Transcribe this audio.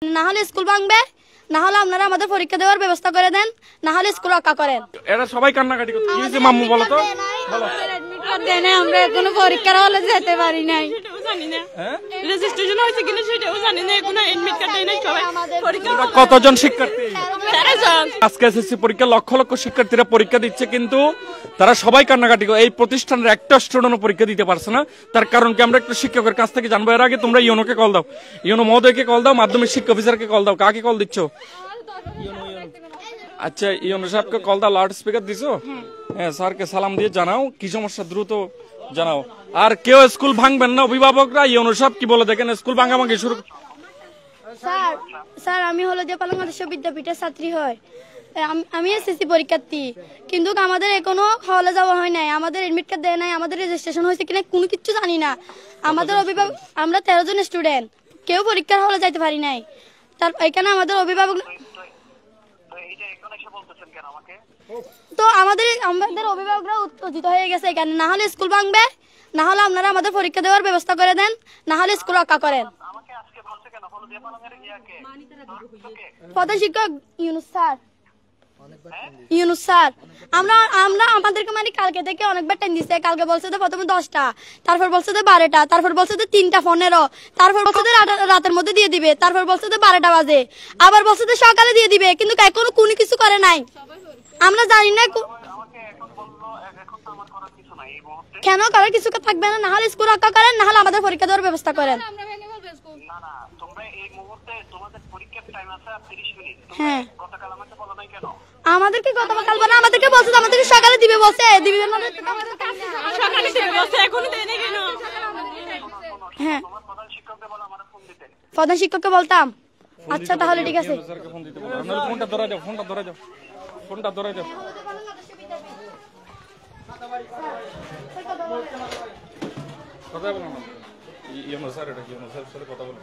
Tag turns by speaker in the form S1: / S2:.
S1: না হলে স্কুল ভাঙবে, না হলে আপনারা আমাদের পরীক্ষা দেওয়ার ব্যবস্থা করে দেন, না হলে স্কুল রক্ষা করেন।
S2: এরা সবাই কান্নাকাটি করছে। কি হয়েছে মাম্মু বলো তো? বলো।
S1: আমরা এখনো পরীক্ষার হলে যেতে পারি নাই।
S3: রেজিস্ট্রেশন হয়েছে কিনা সেটাও জানি না, এখনো এডমিট কার্ড দেয় নাই সবাই। পরীক্ষা
S2: কতজন শিক্ষার্থী?
S3: 13 জন।
S2: আজকে এসএসসি পরীক্ষা লক্ষ লক্ষ শিক্ষার্থীরা পরীক্ষা দিচ্ছে, কিন্তু তারা সবাই কান্নাকাটি করে। এই প্রতিষ্ঠানের একটা স্টুডেন্টও পরীক্ষা দিতে পারছে না। তার কারণ কি আমরা একটু শিক্ষকের কাছ থেকে জানবো। এর আগে তোমরা ইউনোকে কল দাও, ইউনো মহোদয়কে কল দাও, মাধ্যমিক শিক্ষা অফিসারকে কল দাও। কাকে কল দিচ্ছ? আচ্ছা, ইউনো সাহেবকে কল দাও। লাউড স্পিকার দিছো? হ্যাঁ, স্যারকে সালাম দিয়ে জানাও কি সমস্যা, দ্রুত জানাও। আর কেউ স্কুল ভাঙবেন না, অভিভাবকরা। ইউনো সাহেব কি বলে দেখেন, স্কুল ভাঙাভাঙি শুরু।
S1: স্যার আমি হলো যে বাংলাদেশ বিদ্যাপীঠের ছাত্রী হয়, আমি এসএসসি পরীক্ষার্থী, কিন্তু আমাদের এখনো হলে যাওয়া হয় নাই, আমাদের এডমিট কার্ড দেয় নাই, আমাদের রেজিস্ট্রেশন হয়েছে কিনা কোনো কিছু জানি না। আমাদের অভিভাবক, আমরা 13 জন স্টুডেন্ট, কেউ পরীক্ষার হলে যাইতে পারি নাই। তার এখানে আমাদের অভিভাবক, তো আমাদের অভিভাবকরা উত্তেজিত হয়ে গেছে এখানে। না হলে স্কুল ভাঙবে, না হলে আপনারা আমাদের পরীক্ষা দেওয়ার ব্যবস্থা করে দেন, না হলে স্কুল রক্ষা করেন। প্রধান শিক্ষক ইউনুস স্যার, আমরা আমাদেরকে মানে কালকে থেকে অনেকবার টাইম দিচ্ছে। কালকে বলছে যে প্রথমে 10টা, তারপর বলছে যে 12টা, তারপর বলছে যে 3টা 15, তারপর বলছে যে রাতের মধ্যে দিয়ে দিবে, তারপর বলছে যে 12টা বাজে, আবার বলছে যে সকালে দিয়ে দিবে, কিন্তু এখনো কোনো কিছু করে নাই। আমরা জানি না কেন করার কিছু থাকবে না। না হলে স্কুল রক্ষা করেন, না হলে আমাদের পরীক্ষা দেওয়ার ব্যবস্থা করেন। হ্যাঁ, আমাদেরকে গতকাল বলে, আমাদেরকে বলছে আমাদেরকে সকালে দিবে, বলছে দিবে না,
S3: সকালে দিবে বলছে, এখনো দেয় নাই কেন?
S1: হ্যাঁ, প্রধান শিক্ষককে বলতাম। আচ্ছা তাহলে ঠিক আছে।
S2: ফোনটা ধরে যাও, ফোনটা ধরে যাও, ফোনটা ধরে যাও। কথা বলো না, ইউনো স্যার, এটা ইউনো স্যারের সাথে কথা বলো।